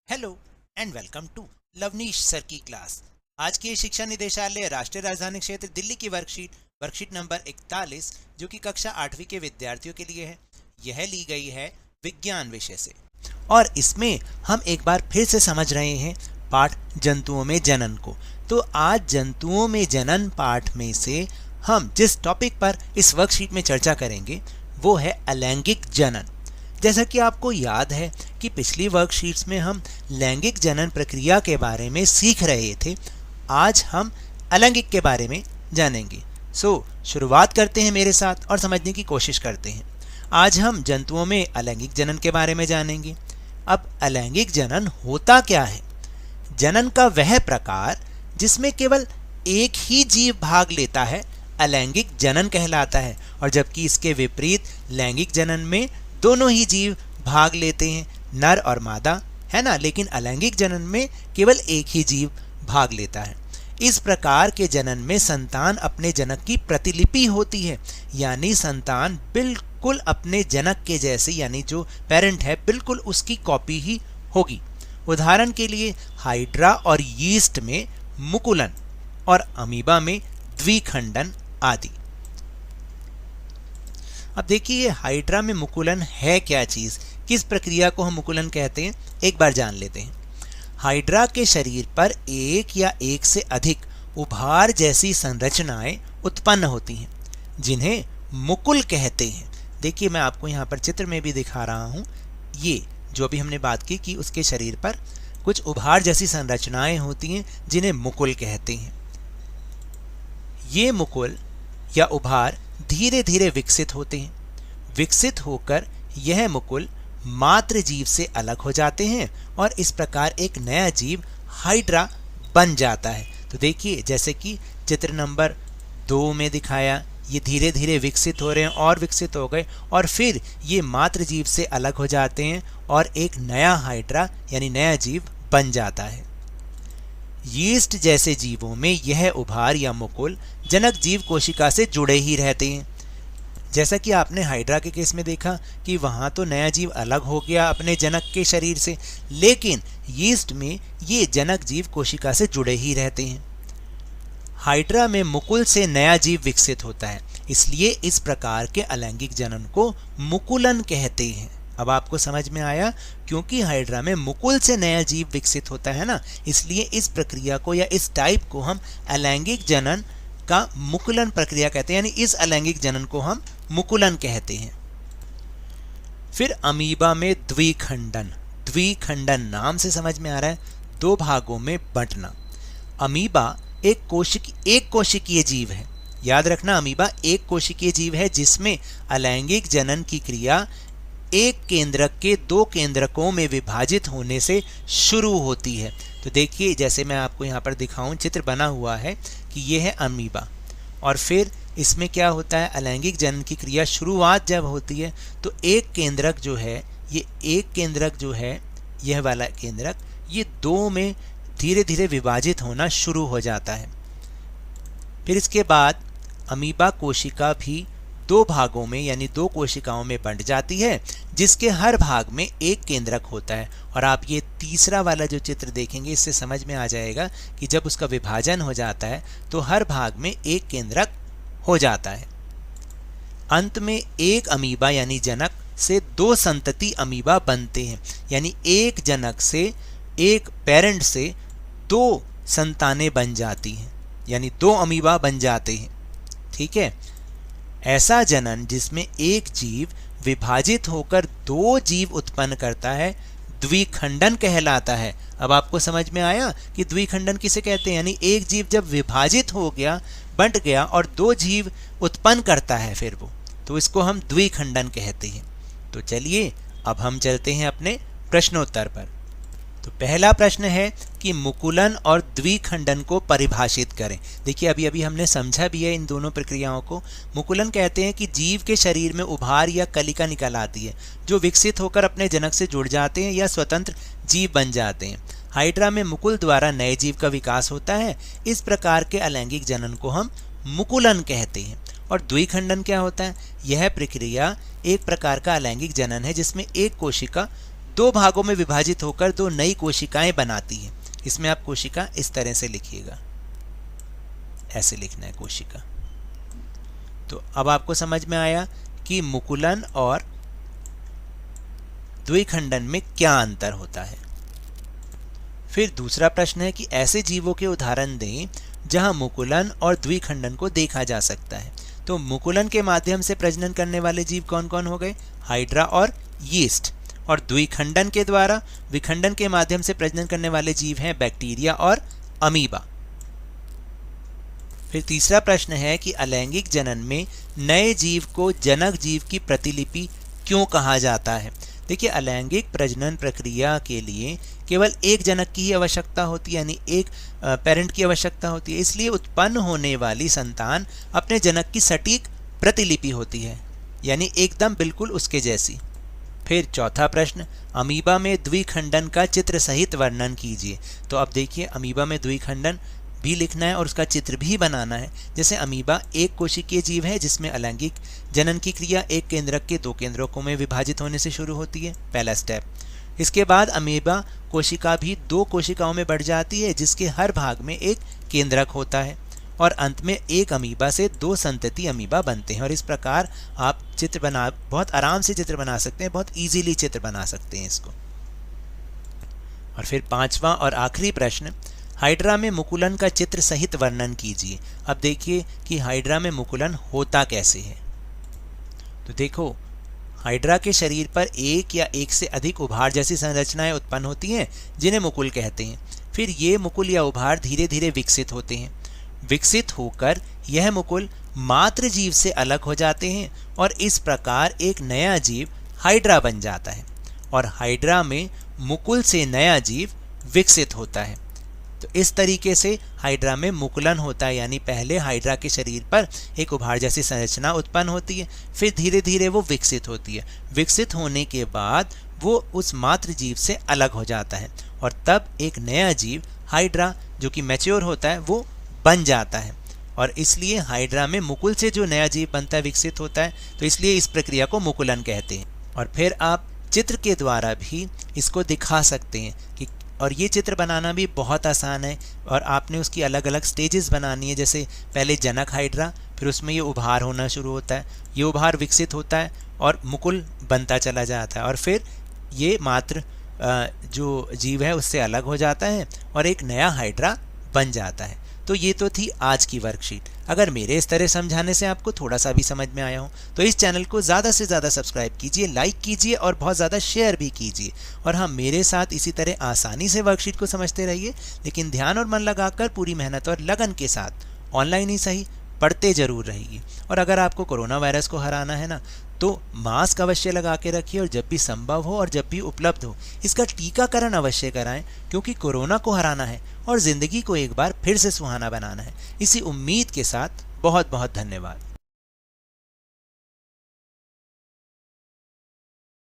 Hello and welcome to Lavneesh sir की class. आज की शिक्षा निदेशालय राष्ट्रीय राजधानी क्षेत्र दिल्ली की वर्कशीट नंबर 41 जो कि कक्षा 8वीं के विद्यार्थियों के लिए है, यह ली गई है विज्ञान विषय से। और इसमें हम एक बार फिर से समझ रहे हैं पाठ जंतुओं में जनन को। तो आज जंतुओं में जनन पाठ में से हम जिस टॉपिक पर इस वर्कशीट में चर्चा करेंगे वो है अलैंगिक जनन। जैसा कि आपको याद है कि पिछली वर्कशीट्स में हम लैंगिक जनन प्रक्रिया के बारे में सीख रहे थे, आज हम अलैंगिक के बारे में जानेंगे। शुरुआत करते हैं मेरे साथ और समझने की कोशिश करते हैं। आज हम जंतुओं में अलैंगिक जनन के बारे में जानेंगे। अब अलैंगिक जनन होता क्या है? जनन का वह प्रकार जिसमें केवल एक ही जीव भाग लेता है अलैंगिक जनन कहलाता है, और जबकि इसके विपरीत लैंगिक जनन में दोनों ही जीव भाग लेते हैं, नर और मादा, है ना। लेकिन अलैंगिक जनन में केवल एक ही जीव भाग लेता है। इस प्रकार के जनन में संतान अपने जनक की प्रतिलिपि होती है, यानी संतान बिल्कुल अपने जनक के जैसे, यानी जो पेरेंट है बिल्कुल उसकी कॉपी ही होगी। उदाहरण के लिए हाइड्रा और यीस्ट में मुकुलन और अमीबा में द्विखंडन आदि। अब देखिए हाइड्रा में मुकुलन है क्या चीज, किस प्रक्रिया को हम मुकुलन कहते हैं, एक बार जान लेते हैं। हाइड्रा के शरीर पर एक या एक से अधिक उभार जैसी संरचनाएं उत्पन्न होती हैं जिन्हें मुकुल कहते हैं। देखिए मैं आपको यहाँ पर चित्र में भी दिखा रहा हूँ, ये जो भी हमने बात की कि उसके शरीर पर कुछ उभार जैसी संरचनाएं होती हैं जिन्हें मुकुल कहते हैं। ये मुकुल या उभार धीरे धीरे विकसित होते हैं। विकसित होकर यह मुकुल मातृ जीव से अलग हो जाते हैं और इस प्रकार एक नया जीव हाइड्रा बन जाता है। तो देखिए जैसे कि चित्र नंबर 2 में दिखाया, ये धीरे धीरे विकसित हो रहे हैं और विकसित हो गए और फिर ये मातृ जीव से अलग हो जाते हैं और एक नया हाइड्रा यानी नया जीव बन जाता है। यीस्ट जैसे जीवों में यह उभार या मुकुल जनक जीव कोशिका से जुड़े ही रहते हैं। जैसा कि आपने हाइड्रा के केस में देखा कि वहां तो नया जीव अलग हो गया अपने जनक के शरीर से, लेकिन यीस्ट में ये जनक जीव कोशिका से जुड़े ही रहते हैं। हाइड्रा में मुकुल से नया जीव विकसित होता है, इसलिए इस प्रकार के अलैंगिक जनन को मुकुलन कहते हैं। अब आपको समझ में आया, क्योंकि हाइड्रा में मुकुल से नया जीव विकसित होता है ना, इसलिए इस प्रक्रिया को या इस टाइप को हम अलैंगिक जनन का मुकुलन प्रक्रिया कहते हैं, यानी इस अलैंगिक जनन को हम मुकुलन कहते हैं। फिर अमीबा में द्विखंडन। द्विखंडन नाम से समझ में आ रहा है, दो भागों में बंटना। अमीबा एक कोशिकीय जीव है। याद रखना, अमीबा एक कोशिकीय जीव है जिसमें अलैंगिक जनन की क्रिया एक केंद्रक के दो केंद्रकों में विभाजित होने से शुरू होती है। तो देखिए जैसे मैं आपको यहाँ पर दिखाऊं, चित्र बना हुआ है कि यह है अमीबा, और फिर इसमें क्या होता है, अलैंगिक जनन की क्रिया शुरुआत जब होती है तो एक केंद्रक जो है, ये एक केंद्रक जो है, यह वाला केंद्रक, ये दो में धीरे धीरे विभाजित होना शुरू हो जाता है। फिर इसके बाद अमीबा कोशिका भी दो भागों में यानी दो कोशिकाओं में बंट जाती है, जिसके हर भाग में एक केंद्रक होता है। और आप ये तीसरा वाला जो चित्र देखेंगे, इससे समझ में आ जाएगा कि जब उसका विभाजन हो जाता है तो हर भाग में एक केंद्रक हो जाता है। अंत में एक अमीबा यानी जनक से दो संतति अमीबा बनते हैं, यानी एक जनक से, एक पेरेंट से दो संतानें बन जाती हैं, यानी दो अमीबा बन जाते हैं। ठीक है, ऐसा जनन जिसमें एक जीव विभाजित होकर दो जीव उत्पन्न करता है द्विखंडन कहलाता है। अब आपको समझ में आया कि द्विखंडन किसे कहते हैं, यानी एक जीव जब विभाजित हो गया, बंट गया और दो जीव उत्पन्न करता है फिर वो, तो इसको हम द्विखंडन कहते हैं। तो चलिए अब हम चलते हैं अपने प्रश्नोत्तर पर। तो पहला प्रश्न है कि मुकुलन और द्विखंडन को परिभाषित करें। देखिए अभी हमने समझा भी है इन दोनों प्रक्रियाओं को। मुकुलन कहते हैं कि जीव के शरीर में उभार या कलिका निकल आती है जो विकसित होकर अपने जनक से जुड़ जाते हैं या स्वतंत्र जीव बन जाते हैं। हाइड्रा में मुकुल द्वारा नए जीव का विकास होता है। इस प्रकार के अलैंगिक जनन को हम मुकुलन कहते हैं। और द्विखंडन क्या होता है? यह प्रक्रिया एक प्रकार का अलैंगिक जनन है जिसमें एक कोशिका दो भागों में विभाजित होकर दो नई कोशिकाएं बनाती है। इसमें आप कोशिका इस तरह से लिखिएगा, ऐसे लिखना है कोशिका। तो अब आपको समझ में आया कि मुकुलन और द्विखंडन में क्या अंतर होता है। फिर दूसरा प्रश्न है कि ऐसे जीवों के उदाहरण दें जहां मुकुलन और द्विखंडन को देखा जा सकता है। तो मुकुलन के माध्यम से प्रजनन करने वाले जीव कौन कौन हो गए? हाइड्रा और यीस्ट। और द्विखंडन के द्वारा विखंडन के माध्यम से प्रजनन करने वाले जीव हैं बैक्टीरिया और अमीबा। फिर तीसरा प्रश्न है कि अलैंगिक जनन में नए जीव को जनक जीव की प्रतिलिपि क्यों कहा जाता है? देखिए, अलैंगिक प्रजनन प्रक्रिया के लिए केवल एक जनक की ही आवश्यकता होती है, यानी एक पेरेंट की आवश्यकता होती है। इसलिए उत्पन्न होने वाली संतान अपने जनक की सटीक प्रतिलिपि होती है, यानी एकदम बिल्कुल उसके जैसी। फिर चौथा प्रश्न, अमीबा में द्विखंडन का चित्र सहित वर्णन कीजिए। तो अब देखिए, अमीबा में द्विखंडन भी लिखना है और उसका चित्र भी बनाना है। जैसे अमीबा एक कोशिकीय जीव है जिसमें अलैंगिक जनन की क्रिया एक केंद्रक के दो केंद्रकों में विभाजित होने से शुरू होती है, पहला स्टेप। इसके बाद अमीबा कोशिका भी दो कोशिकाओं में बढ़ जाती है जिसके हर भाग में एक केंद्रक होता है और अंत में एक अमीबा से दो संतति अमीबा बनते हैं। और इस प्रकार आप बहुत आराम से चित्र बना सकते हैं, बहुत इजीली चित्र बना सकते हैं इसको। और फिर पांचवा और आखिरी प्रश्न, हाइड्रा में मुकुलन का चित्र सहित वर्णन कीजिए। अब देखिए कि हाइड्रा में मुकुलन होता कैसे है। तो देखो, हाइड्रा के शरीर पर एक या एक से अधिक उभार जैसी संरचनाएं उत्पन्न होती हैं जिन्हें मुकुल कहते हैं। फिर ये मुकुल या उभार धीरे धीरे विकसित होते हैं। विकसित होकर यह मुकुल मात्र जीव से अलग हो जाते हैं और इस प्रकार एक नया जीव हाइड्रा बन जाता है और हाइड्रा में मुकुल से नया जीव विकसित होता है। तो इस तरीके से हाइड्रा में मुकुलन होता है, यानी पहले हाइड्रा के शरीर पर एक उभार जैसी संरचना उत्पन्न होती है, फिर धीरे धीरे वो विकसित होती है। विकसित होने के बाद वो उस मात्र जीव से अलग हो जाता है और तब एक नया जीव हाइड्रा जो कि मैच्योर होता है वो बन जाता है। और इसलिए हाइड्रा में मुकुल से जो नया जीव बनता है, विकसित होता है, तो इसलिए इस प्रक्रिया को मुकुलन कहते हैं। और फिर आप चित्र के द्वारा भी इसको दिखा सकते हैं कि, और ये चित्र बनाना भी बहुत आसान है और आपने उसकी अलग अलग स्टेजेस बनानी है। जैसे पहले जनक हाइड्रा, फिर उसमें ये उभार होना शुरू होता है, ये उभार विकसित होता है और मुकुल बनता चला जाता है और फिर ये मात्र जो जीव है उससे अलग हो जाता है और एक नया हाइड्रा बन जाता है। तो ये तो थी आज की वर्कशीट। अगर मेरे इस तरह समझाने से आपको थोड़ा सा भी समझ में आया हो तो इस चैनल को ज़्यादा से ज़्यादा सब्सक्राइब कीजिए, लाइक कीजिए और बहुत ज़्यादा शेयर भी कीजिए। और हाँ, मेरे साथ इसी तरह आसानी से वर्कशीट को समझते रहिए, लेकिन ध्यान और मन लगाकर पूरी मेहनत और लगन के साथ ऑनलाइन ही सही पढ़ते जरूर रहिए। और अगर आपको कोरोना वायरस को हराना है ना, तो मास्क अवश्य लगा के रखिए और जब भी संभव हो और जब भी उपलब्ध हो इसका टीकाकरण अवश्य कराएं, क्योंकि कोरोना को हराना है और ज़िंदगी को एक बार फिर से सुहाना बनाना है। इसी उम्मीद के साथ बहुत बहुत धन्यवाद।